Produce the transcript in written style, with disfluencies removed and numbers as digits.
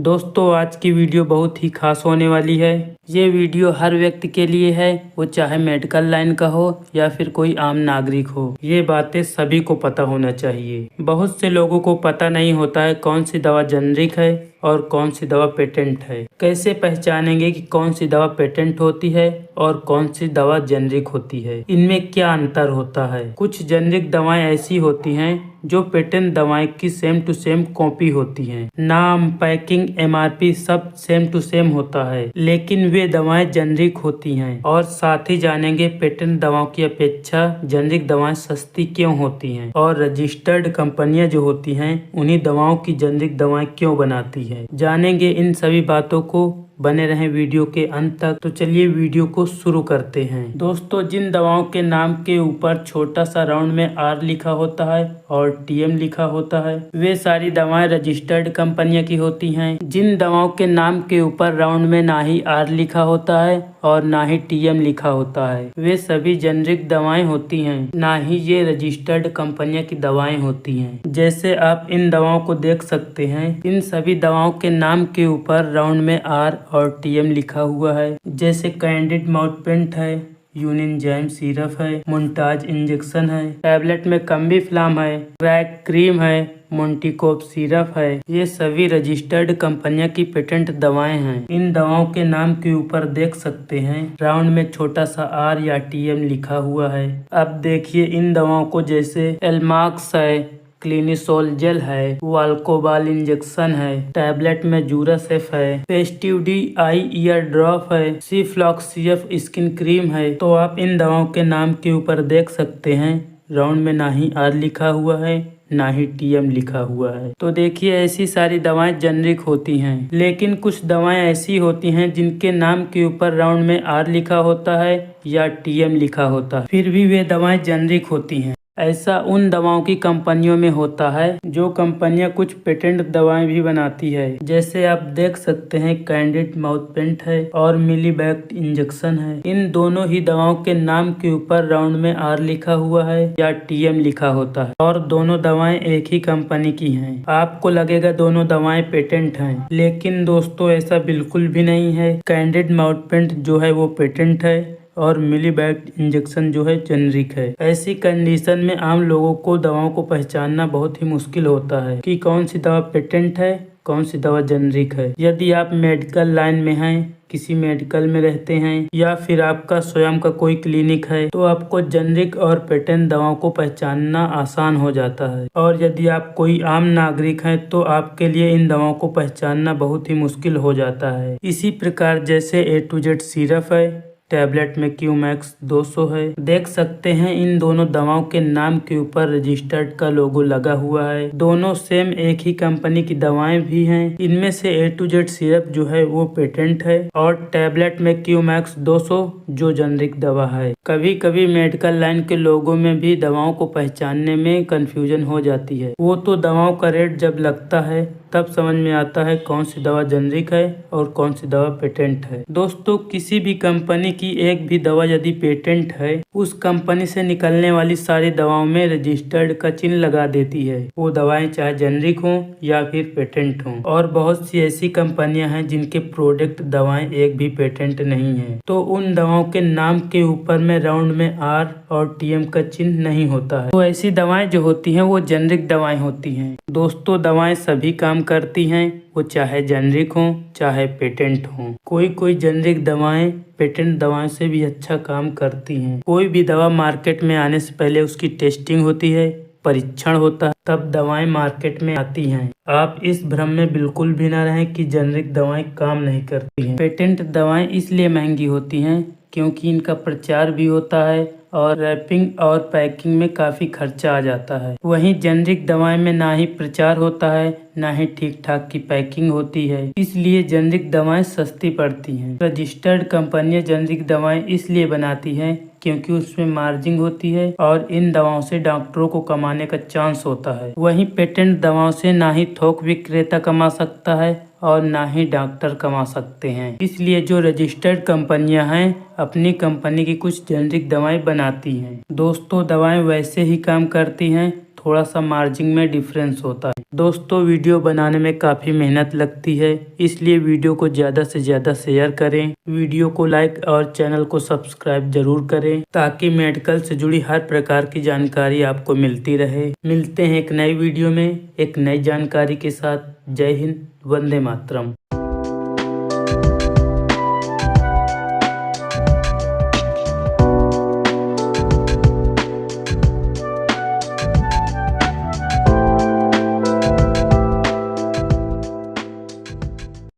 दोस्तों आज की वीडियो बहुत ही खास होने वाली है। ये वीडियो हर व्यक्ति के लिए है, वो चाहे मेडिकल लाइन का हो या फिर कोई आम नागरिक हो। ये बातें सभी को पता होना चाहिए। बहुत से लोगों को पता नहीं होता है कौन सी दवा जेनरिक है और कौन सी दवा पेटेंट है। कैसे पहचानेंगे कि कौन सी दवा पेटेंट होती है और कौन सी दवा जेनरिक होती है, इनमें क्या अंतर होता है। कुछ जेनरिक दवाएं ऐसी होती हैं जो पेटेंट दवाएं की सेम टू सेम कॉपी होती हैं। नाम, पैकिंग, एमआरपी सब सेम टू सेम होता है, लेकिन वे दवाएं जेनरिक होती हैं। और साथ ही जानेंगे पेटेंट दवाओं की अपेक्षा जेनरिक दवाएं सस्ती क्यों होती हैं और रजिस्टर्ड कंपनियां जो होती हैं उन्हीं दवाओं की जेनरिक दवाएं क्यों बनाती है। जानेंगे इन सभी बातों को, बने रहें वीडियो के अंत तक। तो चलिए वीडियो को शुरू करते हैं। दोस्तों जिन दवाओं के नाम के ऊपर छोटा सा राउंड में आर लिखा होता है और टीएम लिखा होता है, वे सारी दवाएं रजिस्टर्ड कंपनियां की होती हैं। जिन दवाओं के नाम के ऊपर राउंड में ना ही आर लिखा होता है और ना ही टीएम लिखा होता है, वे सभी जेनरिक दवाएं होती हैं, ना ही ये रजिस्टर्ड कंपनियां की दवाएं होती हैं। जैसे आप इन दवाओं को देख सकते हैं, इन सभी दवाओं के नाम के ऊपर राउंड में आर और टीएम लिखा हुआ है। जैसे कैंडिड माउथपेंट है, यूनिनजाइम सिरप है, मुंटाज इंजेक्शन है, टैबलेट में कम्बीफ्लाम है, क्रैक क्रीम है, मोंटिकोप सिरप है। ये सभी रजिस्टर्ड कंपनियां की पेटेंट दवाएं हैं। इन दवाओं के नाम के ऊपर देख सकते हैं राउंड में छोटा सा आर या टीएम लिखा हुआ है। अब देखिए इन दवाओं को, जैसे एल्माक्स है, क्लिनिसोल जेल है, वाल्कोबाल इंजेक्शन है, टैबलेट में जूरासेफ है, पेस्टिव डी आई ईयर ड्रॉप है, सिफ्लॉक्सियफ स्किन क्रीम है। तो आप इन दवाओं के नाम के ऊपर देख सकते हैं राउंड में ना ही आर लिखा हुआ है ना ही टीएम लिखा हुआ है। तो देखिए ऐसी सारी दवाएं जेनरिक होती हैं, लेकिन कुछ दवाएं ऐसी होती हैं जिनके नाम के ऊपर राउंड में आर लिखा होता है या टीएम लिखा होता है, फिर भी वे दवाएं जेनरिक होती हैं। ऐसा उन दवाओं की कंपनियों में होता है जो कंपनियां कुछ पेटेंट दवाएं भी बनाती है। जैसे आप देख सकते हैं कैंडिड माउथपेंट है और मिलीबैक्ट इंजेक्शन है। इन दोनों ही दवाओं के नाम के ऊपर राउंड में आर लिखा हुआ है या टीएम लिखा होता है और दोनों दवाएं एक ही कंपनी की हैं। आपको लगेगा दोनों दवाएं पेटेंट हैं, लेकिन दोस्तों ऐसा बिल्कुल भी नहीं है। कैंडिड माउथपेंट जो है वो पेटेंट है और मिलीबैक्ट इंजेक्शन जो है जेनरिक है। ऐसी कंडीशन में आम लोगों को दवाओं को पहचानना बहुत ही मुश्किल होता है कि कौन सी दवा पेटेंट है, कौन सी दवा जेनरिक है। यदि आप मेडिकल लाइन में हैं, किसी मेडिकल में रहते हैं या फिर आपका स्वयं का कोई क्लिनिक है, तो आपको जेनरिक और पेटेंट दवाओं को पहचानना आसान हो जाता है। और यदि आप कोई आम नागरिक हैं तो आपके लिए इन दवाओं को पहचानना बहुत ही मुश्किल हो जाता है। इसी प्रकार जैसे ए टू जेड सिरप है, टैबलेट में क्यूमैक्स 200 है। देख सकते हैं इन दोनों दवाओं के नाम के ऊपर रजिस्टर्ड का लोगो लगा हुआ है। दोनों सेम एक ही कंपनी की दवाएं भी हैं। इनमें से ए टू जेड सिरप जो है वो पेटेंट है और टैबलेट में क्यूमैक्स 200 जो जेनरिक दवा है। कभी कभी मेडिकल लाइन के लोगों में भी दवाओं को पहचानने में कंफ्यूजन हो जाती है। वो तो दवाओं का रेट जब लगता है तब समझ में आता है कौन सी दवा जेनरिक है और कौन सी दवा पेटेंट है। दोस्तों किसी भी कंपनी की एक भी दवा यदि पेटेंट है, उस कंपनी से निकलने वाली सारी दवाओं में रजिस्टर्ड का चिन्ह लगा देती है, वो दवाएं चाहे जेनरिक हों या फिर पेटेंट हों। और बहुत सी ऐसी कंपनियां हैं जिनके प्रोडक्ट दवाएं एक भी पेटेंट नहीं है, तो उन दवाओं के नाम के ऊपर में राउंड में आर और टीएम का चिन्ह नहीं होता है। तो ऐसी दवाएं जो होती हैं वो जेनरिक दवाएं होती हैं। दोस्तों दवाएं सभी काम करती हैं, वो चाहे जेनरिक हो चाहे पेटेंट हो। कोई जेनरिक दवाएं पेटेंट दवाओं से भी अच्छा काम करती हैं। कोई भी दवा मार्केट में आने से पहले उसकी टेस्टिंग होती है, परीक्षण होता है, तब दवाएं मार्केट में आती हैं। आप इस भ्रम में बिल्कुल भी ना रहें कि जेनरिक दवाएं काम नहीं करती हैं। पेटेंट दवाएं इसलिए महंगी होती हैं क्योंकि इनका प्रचार भी होता है और रैपिंग और पैकिंग में काफी खर्चा आ जाता है। वहीं जेनरिक दवाएं में ना ही प्रचार होता है ना ही ठीक ठाक की पैकिंग होती है, इसलिए जेनरिक दवाएं सस्ती पड़ती हैं। रजिस्टर्ड कंपनियां जेनरिक दवाएं इसलिए बनाती हैं क्योंकि उसमें मार्जिन होती है और इन दवाओं से डॉक्टरों को कमाने का चांस होता है। वहीं पेटेंट दवाओं से ना ही थोक विक्रेता कमा सकता है और ना ही डॉक्टर कमा सकते हैं। इसलिए जो रजिस्टर्ड कंपनियां हैं अपनी कंपनी की कुछ जेनरिक दवाएं बनाती हैं। दोस्तों दवाएं वैसे ही काम करती हैं थोड़ा सा मार्जिन में डिफरेंस होता है। दोस्तों वीडियो बनाने में काफ़ी मेहनत लगती है, इसलिए वीडियो को ज़्यादा से ज़्यादा शेयर करें। वीडियो को लाइक और चैनल को सब्सक्राइब जरूर करें ताकि मेडिकल से जुड़ी हर प्रकार की जानकारी आपको मिलती रहे। मिलते हैं एक नई वीडियो में एक नई जानकारी के साथ। जय हिंद, वंदे मातरम।